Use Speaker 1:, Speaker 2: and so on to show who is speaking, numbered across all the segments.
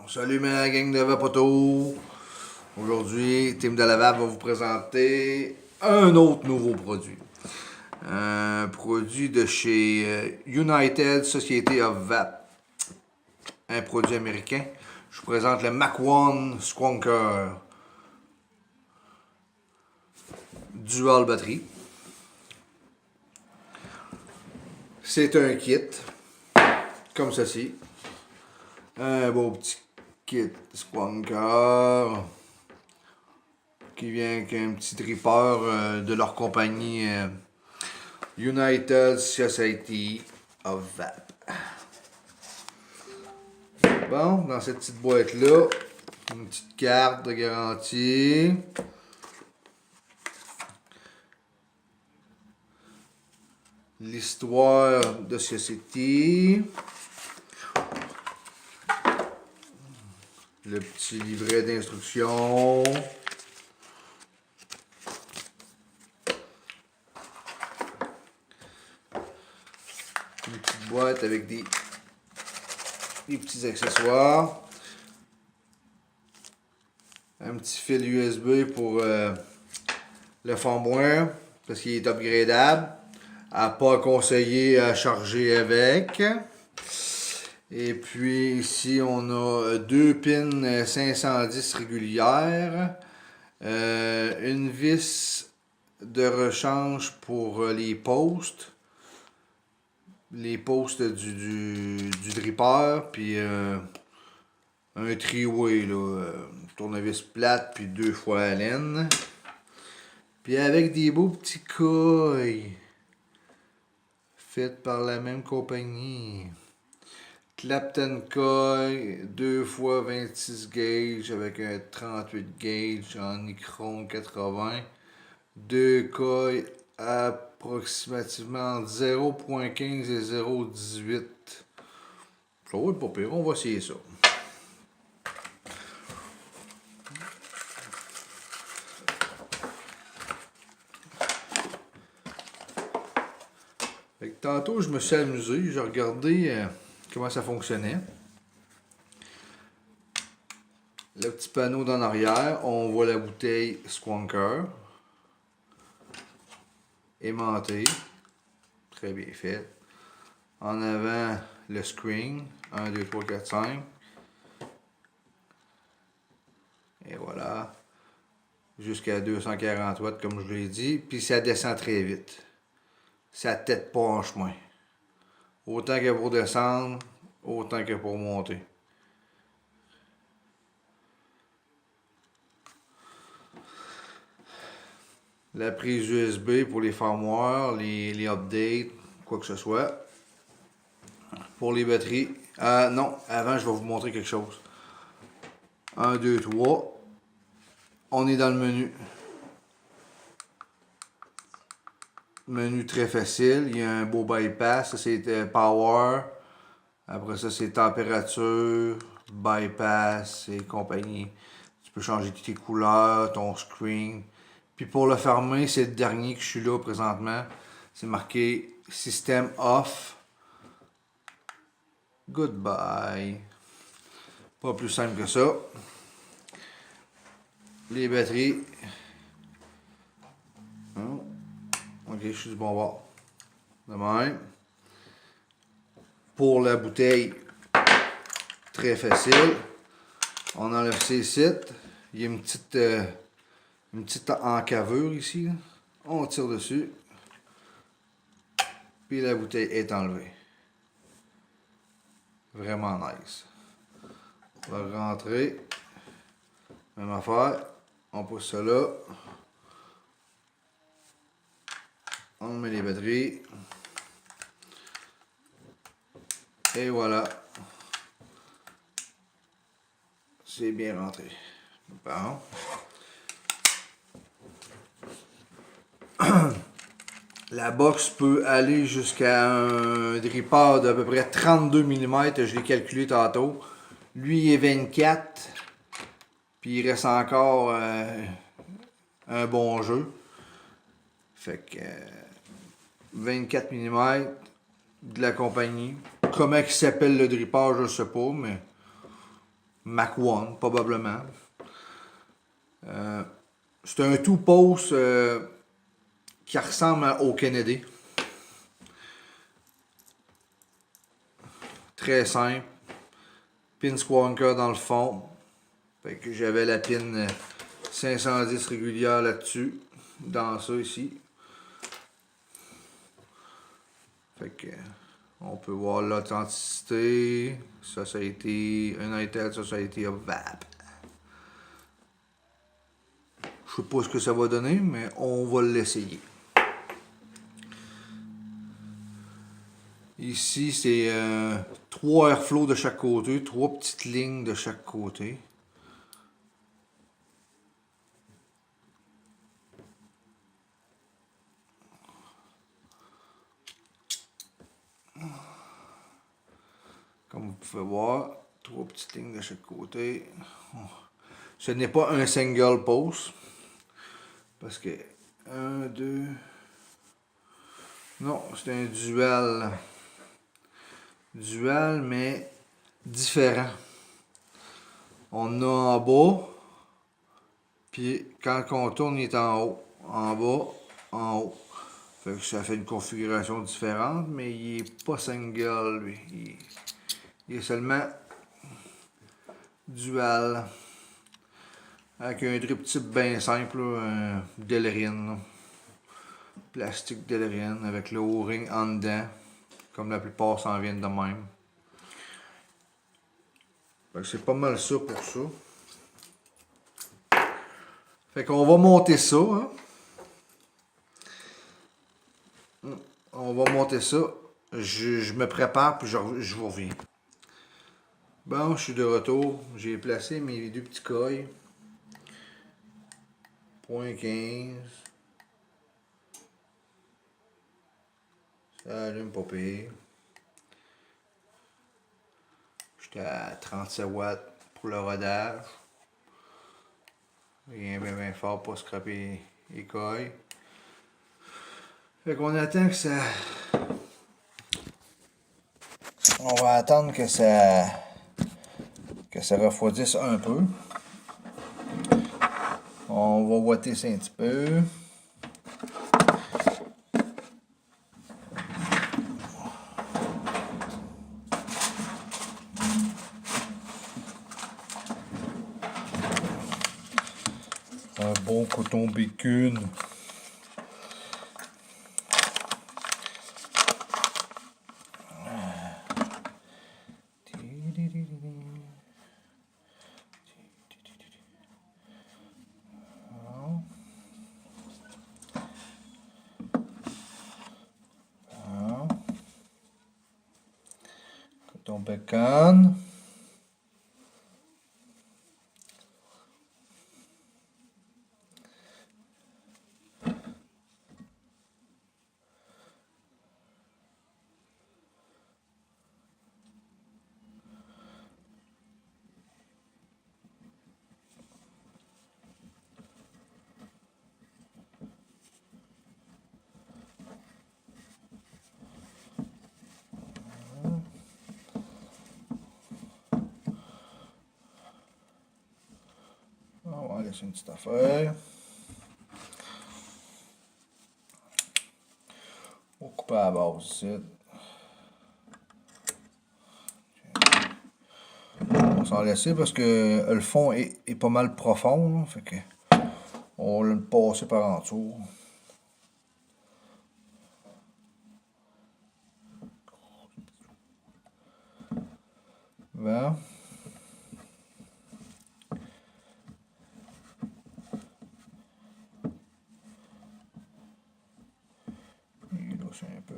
Speaker 1: Salut ma gang de Vapoto. Aujourd'hui, Team de Laval va vous présenter un autre nouveau produit. Un produit de chez United Society of Vap. Un produit américain. Je vous présente le Mach 1 Squonker. Dual batterie. C'est un kit. Comme ceci. Un beau petit kit Squonker qui vient avec un petit dripper de leur compagnie United Society of Vap. Bon, dans cette petite boîte là, une petite carte de garantie. L'histoire de Society. Le petit livret d'instructions. Une petite boîte avec des petits accessoires. Un petit fil USB pour le firmware parce qu'il est upgradable. À pas conseiller à charger avec. Et puis ici on a deux pins 510 régulières, une vis de rechange pour les posts du dripper, puis un three-way, tournevis plate, puis 2 fois à laine. Puis avec des beaux petits coils faits par la même compagnie. Clapton Coil 2 fois 26 gauge avec un 38 gauge en Nicron 80. Deux coils approximativement entre 0.15 et 0.18. Ça va être pas pire, on va essayer ça. Fait que tantôt je me suis amusé, j'ai regardé comment ça fonctionnait. Le petit panneau d'en arrière, on voit la bouteille Squonker. Aimantée. Très bien faite. En avant, le screen. 1, 2, 3, 4, 5. Et voilà. Jusqu'à 240 watts, comme je l'ai dit. Puis ça descend très vite. Ça tète pas en chemin. Autant que pour descendre, autant que pour monter. La prise USB pour les firmware, les updates, quoi que ce soit. Pour les batteries. Non, avant je vais vous montrer quelque chose. 1, 2, 3. On est dans le menu. Menu très facile. Il y a un beau bypass. Ça c'est power. Après ça c'est température, bypass et compagnie. Tu peux changer tes couleurs, ton screen. Puis pour le fermer, c'est le dernier que je suis là présentement. C'est marqué System Off. Goodbye. Pas plus simple que ça. Les batteries. Ok, je suis du bon bord. De même. Pour la bouteille, très facile. On enlève ces sites. Il y a une petite encavure ici. Là. On tire dessus. Puis la bouteille est enlevée. Vraiment nice. On va rentrer. Même affaire. On pousse ça là. On met les batteries. Et voilà. C'est bien rentré. Bon. La box peut aller jusqu'à un dripper d'à peu près 32 mm. Je l'ai calculé tantôt. Lui il est 24. Puis il reste encore un bon jeu. Fait que 24 mm de la compagnie. Comment il s'appelle le dripper, je sais pas, mais Mach 1, probablement. C'est un two-post qui ressemble au Kennedy. Très simple. Pin Squonker dans le fond. Fait que j'avais la pin 510 régulière là-dessus. Dans ça ici. Fait que on peut voir l'authenticité. Ça a été United, ça a été VAP. Je sais pas ce que ça va donner, mais on va l'essayer. Ici, c'est 3 airflows de chaque côté, 3 petites lignes de chaque côté. Comme vous pouvez voir, 3 petites lignes de chaque côté. Ce n'est pas un single post. Parce que 1, 2... Non, c'est un dual. Dual, mais différent. On a en bas, puis quand on tourne, il est en haut. En bas, en haut. Fait que ça fait une configuration différente, mais il est pas single, lui. Il est seulement dual. Avec un drip type bien simple, un Delrin. Plastique Delrin avec le O-ring en dedans. Comme la plupart s'en viennent de même. C'est pas mal ça pour ça. Fait qu'on va monter ça. Hein. On va monter ça. Je me prépare puis je vous reviens. Bon, je suis de retour. J'ai placé mes 2 petits coils. 0.15. Ça allume pas pire. J'étais à 37 watts pour le rodage. Rien bien fort pour scraper les coils. Fait qu'on attend que ça... On va attendre que ça refroidisse un peu. On va ouater ça un petit peu. Un bon coton bacon. Coton bacon. On va laisser une petite affaire. On va couper à la base ici. On va s'en laisser parce que le fond est pas mal profond. Là, fait que on va le passer par en dessous. Bon. Il lousse un peu.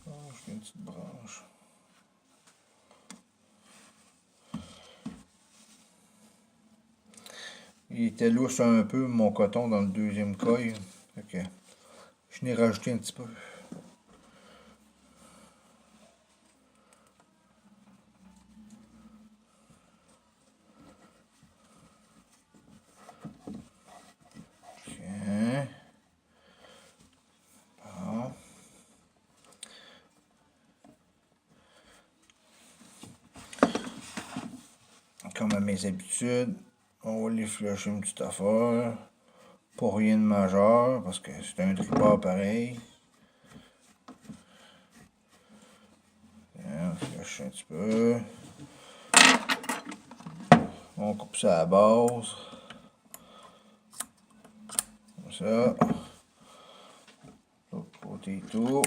Speaker 1: Oh, j'ai une petite branche. Il était lousse un peu mon coton dans le deuxième coil. Fait que je n'ai rajouté un petit peu. Tiens. Bon.
Speaker 2: comme à mes habitudes, on va les flusher une petite affaire. Pour rien de majeur, parce que c'est un tripeur pareil. On flush un petit peu. On coupe ça à la base. Comme ça. L'autre côté tout.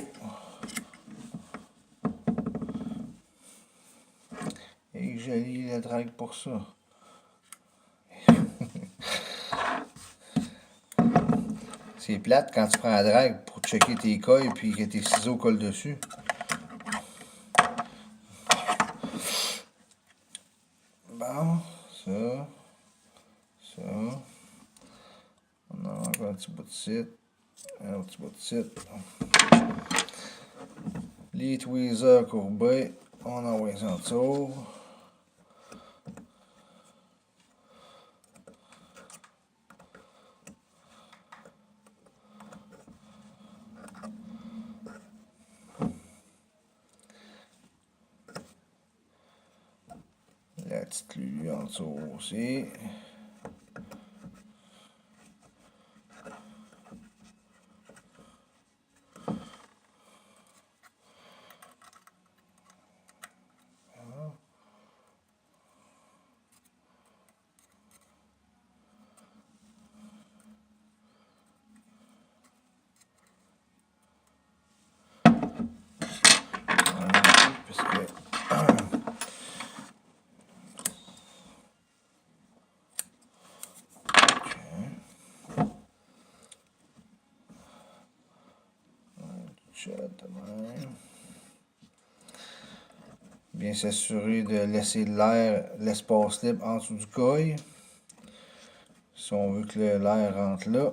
Speaker 2: Et joli la drague pour ça. C'est plate quand tu prends la drague pour checker tes coils puis que tes ciseaux collent dessus. Bon, ça. Ça. On a encore un petit bout de site. Un petit bout de site. Les tweezers courbés. On envoie ça en dessous. La petite lulu en dessous aussi. Parce que bien s'assurer de laisser l'espace libre en dessous du coil. Si on veut que l'air rentre là.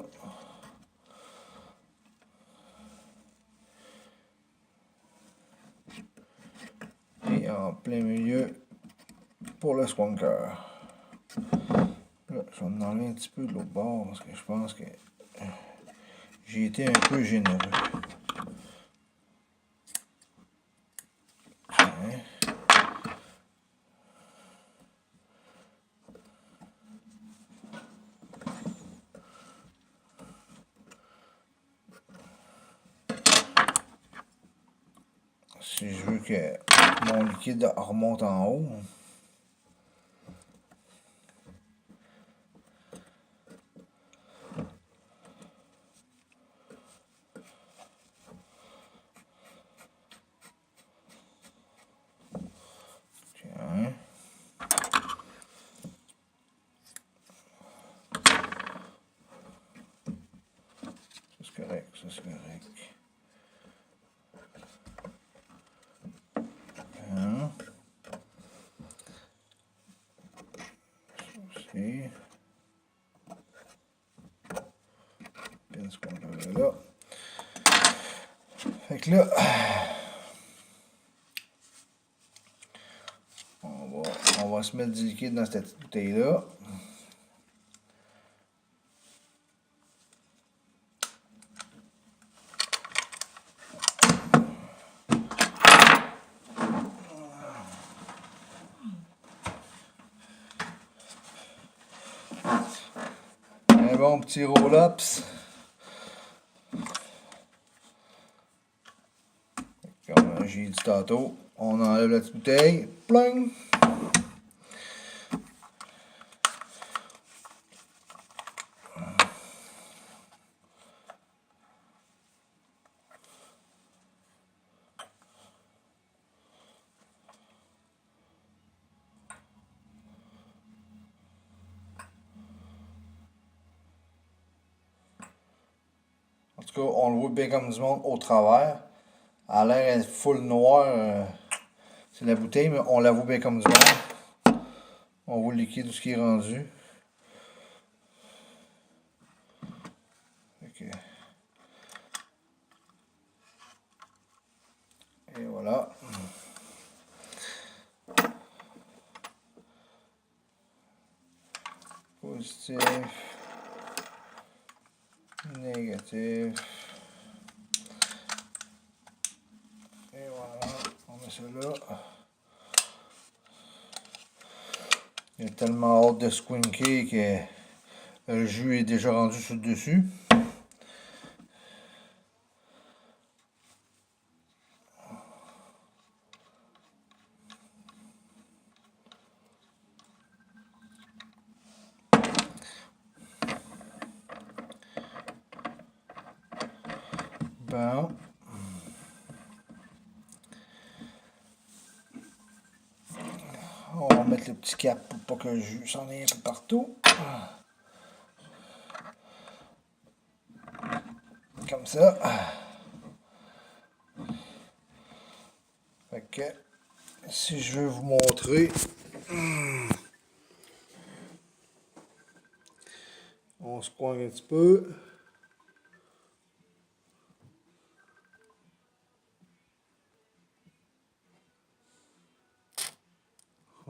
Speaker 2: Et en plein milieu pour le swanker. Là, je vais en enlever un petit peu de l'autre bord parce que je pense que j'ai été un peu généreux. Si je veux que mon liquide remonte en haut. Tiens. Ça c'est correct, ça c'est correct. Aussi. Bien ce qu'on avait là. Fait que là, on va se mettre du liquide dans cette petite bouteille-là. Un bon petit roll-ups. Comme j'ai dit tantôt, on enlève la petite bouteille. Pling! En tout cas, on le voit bien comme du monde au travers. Elle a l'air d'être full noire. C'est la bouteille, mais on la voit bien comme du monde. On voit le liquide, tout ce qui est rendu. Okay. Et voilà. Positif. Négatif. Et voilà. On met ça là. Il a tellement hâte de squinker que le jus est déjà rendu sur le dessus. Bon. On va mettre le petit cap pour pas que le jus s'en aille un peu partout. Comme ça. Fait que si je veux vous montrer, on se pointe un petit peu.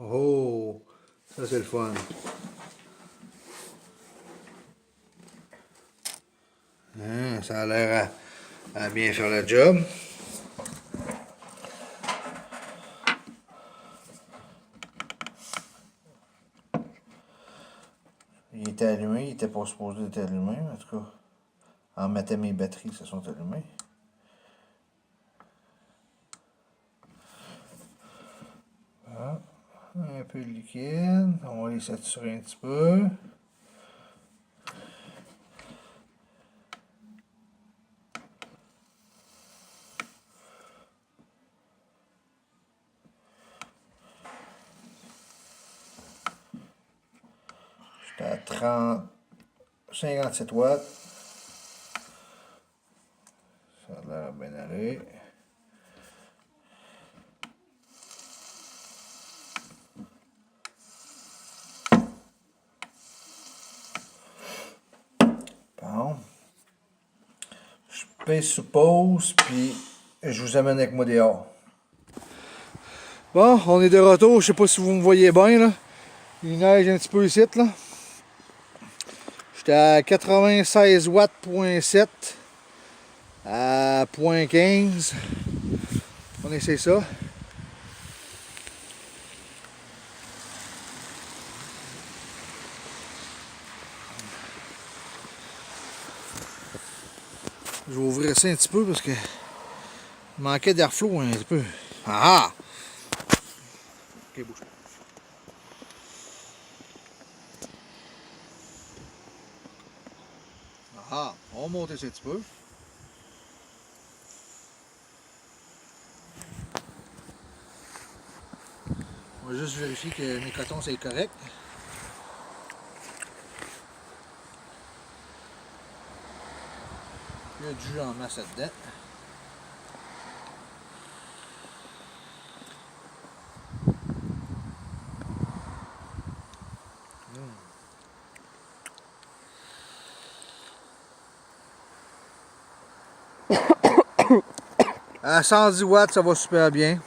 Speaker 2: Oh, ça c'est le fun. Hein, ça a l'air à bien faire le job. Il était allumé, il était pas supposé être allumé, en tout cas. En mettant mes batteries, se sont allumées. Voilà. Un peu de liquide, on va les saturer un petit peu. J'étais à 57 watts. Ça a l'air bien aller. Bon. Je pèse sur pause, puis je vous amène avec moi dehors. Bon, on est de retour. Je sais pas si vous me voyez bien, là. Il neige un petit peu ici, là. J'étais à 96 watts, .7 à .15. On essaie ça. Je vais ouvrir ça un petit peu parce que il manquait d'airflow un petit peu. Ah! Ok, bouge pas. Ah! On va monter ça un petit peu. On va juste vérifier que mes cotons c'est correct. Il y a du jus en masse là-dedans. À 110 watts, ça va super bien.